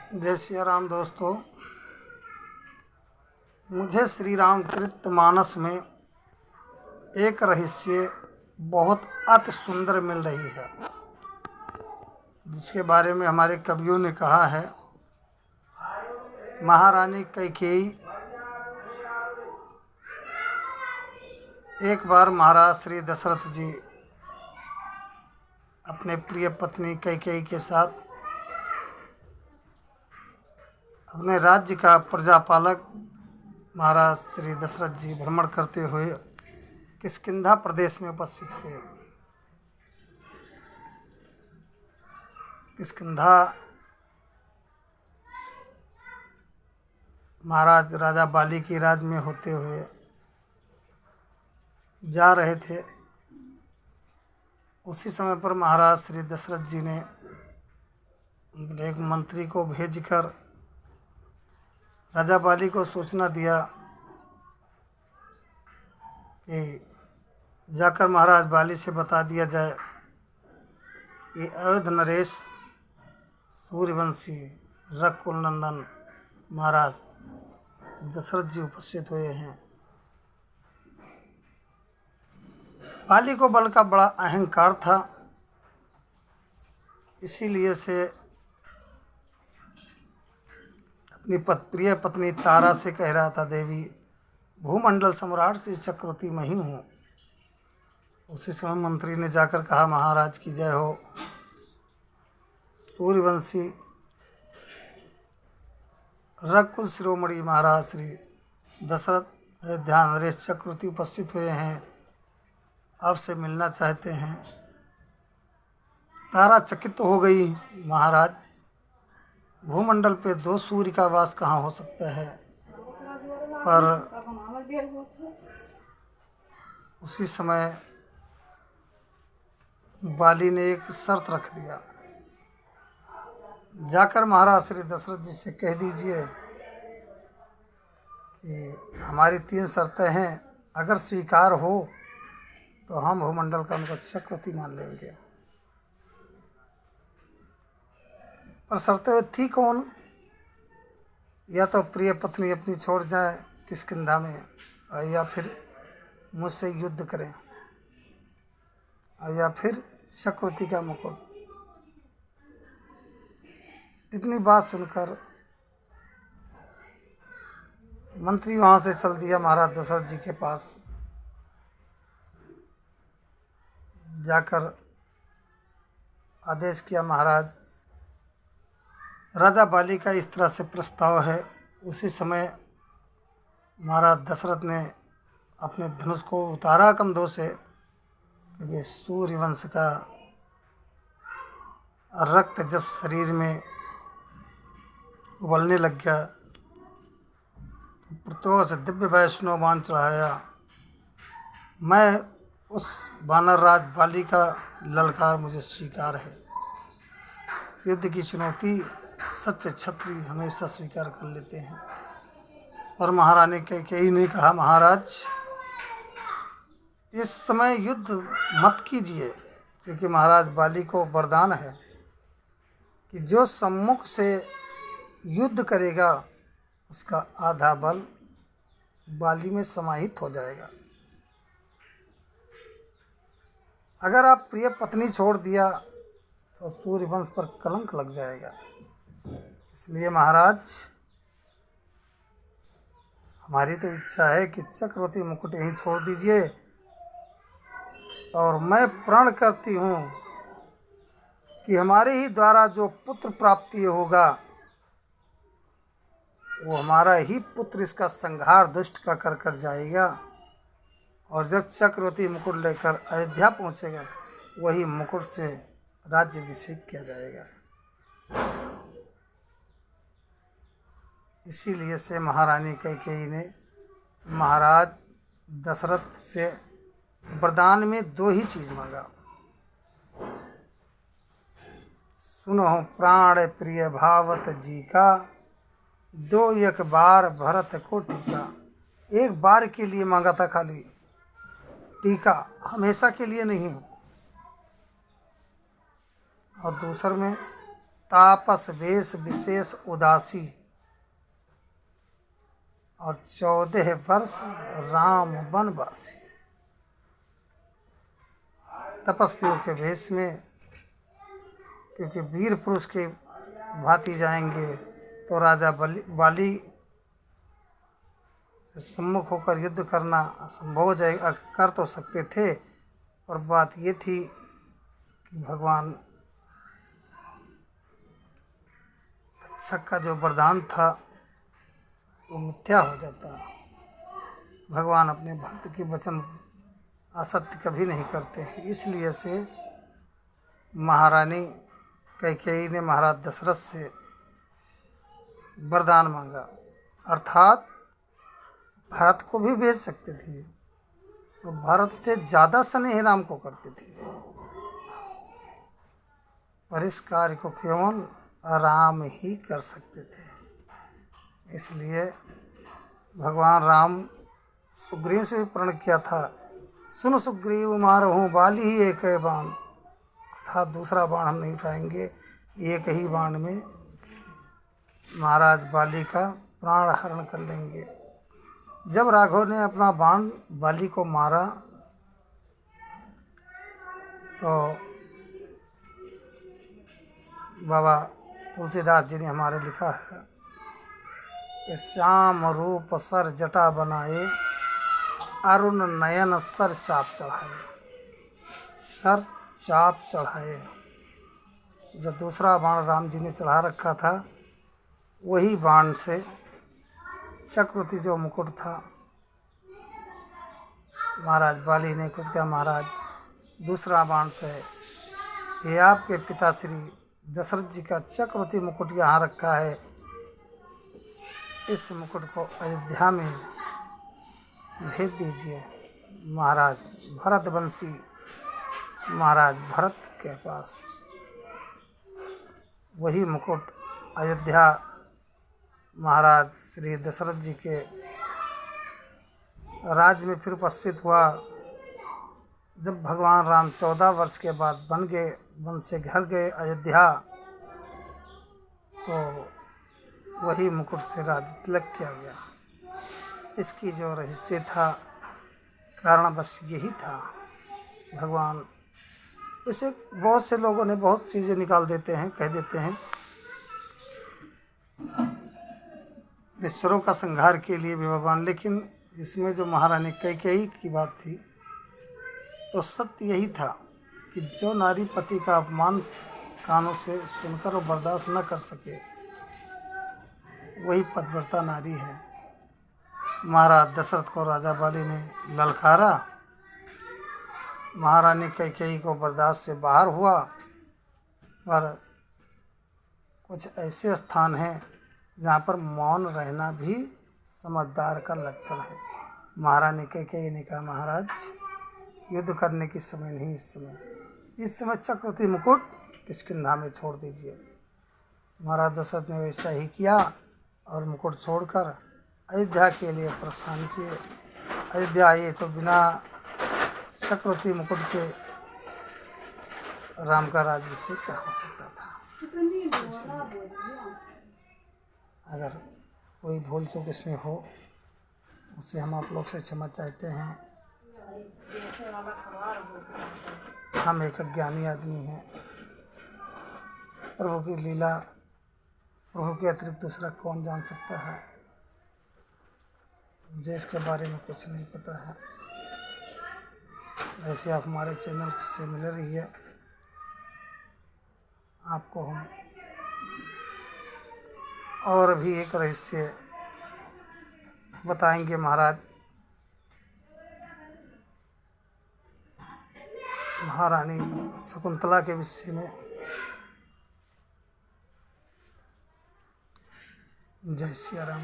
जय सिया राम दोस्तों। मुझे श्री रामचरितमानस में एक रहस्य बहुत अति सुंदर मिल रही है, जिसके बारे में हमारे कवियों ने कहा है। महारानी कैकेयी एक बार महाराज श्री दशरथ जी अपने प्रिय पत्नी कैकेयी के साथ अपने राज्य का प्रजापालक महाराज श्री दशरथ जी भ्रमण करते हुए किष्किंधा प्रदेश में उपस्थित हुए। किष्किंधा महाराज राजा बाली की राज में होते हुए जा रहे थे। उसी समय पर महाराज श्री दशरथ जी ने एक मंत्री को भेजकर राजा बाली को सूचना दिया कि जाकर महाराज बाली से बता दिया जाए कि अयोध्या नरेश सूर्यवंशी रघुकुल नंदन महाराज दशरथ जी उपस्थित हुए हैं। बाली को बल का बड़ा अहंकार था, इसीलिए से अपनी प्रिय पत्नी तारा से कह रहा था, देवी भूमंडल सम्राट श्री चक्रवर्ती मैं ही हूँ। उसी समय मंत्री ने जाकर कहा, महाराज की जय हो। सूर्यवंशी रघुकुल शिरोमणि महाराज श्री दशरथ अयोध्या नरेश चक्रवर्ती उपस्थित हुए हैं, आपसे मिलना चाहते हैं। तारा चकित हो गई, महाराज भूमंडल पे दो सूर्य का वास कहाँ हो सकता है। पर उसी समय बाली ने एक शर्त रख दिया, जाकर महाराज श्री दशरथ जी से कह दीजिए कि हमारी 3 शर्तें हैं, अगर स्वीकार हो तो हम भूमंडल का उनका चक्रवर्ती मान लेंगे। पर शर्तें थी कौन? या तो प्रिय पत्नी अपनी छोड़ जाए किष्किंधा में, या फिर मुझसे युद्ध करें, या फिर चक्रवर्ती का मुकुट। इतनी बात सुनकर मंत्री वहाँ से चल दिया महाराज दशरथ जी के पास। जाकर आदेश किया, महाराज राजा बाली का इस तरह से प्रस्ताव है। उसी समय महाराज दशरथ ने अपने धनुष को उतारा कंधों से, क्योंकि सूर्यवंश का रक्त जब शरीर में उबलने लग गया तो प्रतोह से दिव्य वैष्णव बाण चढ़ाया। मैं उस वानर राज बाली का ललकार मुझे स्वीकार है। युद्ध की चुनौती सच्चे क्षत्रिय हमेशा स्वीकार कर लेते हैं। पर महारानी कैकेयी ने कहा, महाराज इस समय युद्ध मत कीजिए, क्योंकि महाराज बाली को वरदान है कि जो सम्मुख से युद्ध करेगा उसका आधा बल बाली में समाहित हो जाएगा। अगर आप प्रिय पत्नी छोड़ दिया तो सूर्यवंश पर कलंक लग जाएगा। इसलिए महाराज हमारी तो इच्छा है कि चक्रवर्ती मुकुट यहीं छोड़ दीजिए, और मैं प्रण करती हूँ कि हमारे ही द्वारा जो पुत्र प्राप्ति होगा वो हमारा ही पुत्र इसका संहार दुष्ट का कर जाएगा, और जब चक्रवर्ती मुकुट लेकर अयोध्या पहुँचेगा वही मुकुट से राज्याभिषेक किया जाएगा। इसीलिए से महारानी कैकेयी ने महाराज दशरथ से वरदान में 2 ही चीज़ मांगा। सुनो प्राण प्रिय भावत जी का, 2 एक बार भरत को टीका। एक बार के लिए मांगा था खाली, टीका हमेशा के लिए नहीं। और दूसर में तापस वेश विशेष उदासी, और 14 वर्ष राम वनवासी। तपस्वियों के वेश में, क्योंकि वीर पुरुष के भांति जाएंगे तो राजा बाली सम्मुख होकर युद्ध करना असंभव हो जाएगा। कर तो सकते थे, और बात ये थी कि भगवान तक्षक का जो वरदान था वो मिथ्या हो जाता। भगवान अपने भक्त के वचन असत्य कभी नहीं करते हैं। इसलिए से महारानी कैकेयी ने महाराज दशरथ से वरदान मांगा, अर्थात भरत को भी भेज सकते थे, तो भरत से ज़्यादा स्नेह राम को करते थे, पर इस कार्य को केवल राम ही कर सकते थे। इसलिए भगवान राम सुग्रीव से भी प्रण किया था, सुन सुग्रीव मारहूँ बाली ही एक है बाण, अर्थात दूसरा बाण हम नहीं उठाएंगे, एक ही बाण में महाराज बाली का प्राण हरण कर लेंगे। जब राघव ने अपना बाण बाली को मारा तो बाबा तुलसीदास जी ने हमारे लिखा है कि श्याम रूप सर जटा बनाए, अरुण नयन सर चाप चढ़ाए। सर चाप चढ़ाए, जब दूसरा बाण राम जी ने चढ़ा रखा था, वही बाण से चक्रवर्ती जो मुकुट था, महाराज बाली ने कुछ कहा, महाराज दूसरा बाण से ये आपके पिता श्री दशरथ जी का चक्रवर्ती मुकुट यहाँ रखा है, इस मुकुट को अयोध्या में भेज दीजिए महाराज भरतवंशी महाराज भरत के पास। वही मुकुट अयोध्या महाराज श्री दशरथ जी के राज्य में फिर उपस्थित हुआ। जब भगवान राम 14 वर्ष के बाद वन से घर गए अयोध्या, तो वही मुकुट से राज तिलक किया गया। इसकी जो रहस्य था, कारण बस यही था। भगवान इसे बहुत से लोगों ने बहुत चीज़ें निकाल देते हैं, कह देते हैं निश्चरों का संहार के लिए भी भगवान, लेकिन इसमें जो महारानी कैकेयी की बात थी, तो सत्य यही था कि जो नारी पति का अपमान कानों से सुनकर वो बर्दाश्त न कर सके, वही पतिव्रता नारी है। महाराज दशरथ को राजा बाली ने ललकारा, महारानी कैकेयी को बर्दाश्त से बाहर हुआ, पर कुछ ऐसे स्थान हैं जहाँ पर मौन रहना भी समझदार का लक्षण है। महारानी कैकेयी ने कहा, महाराज युद्ध करने की समय नहीं, इस समय चक्रवर्ती मुकुट किष्किंधा में छोड़ दीजिए। महाराज दशरथ ने वैसा ही किया और मुकुट छोड़कर अयोध्या के लिए प्रस्थान किए। अयोध्या आए तो बिना चक्रवर्ती मुकुट के राम का राज्याभिषेक क्या हो सकता था। अगर कोई भूल चूक इसमें हो, उसे हम आप लोग से क्षमा चाहते हैं। हम एक अज्ञानी आदमी हैं। प्रभु की लीला, प्रभु के अतिरिक्त दूसरा कौन जान सकता है। मुझे इसके बारे में कुछ नहीं पता है। ऐसे आप हमारे चैनल से मिल रही है, आपको हम और भी एक रहस्य बताएंगे। महारानी शकुंतला के विषय में। जय सिया राम।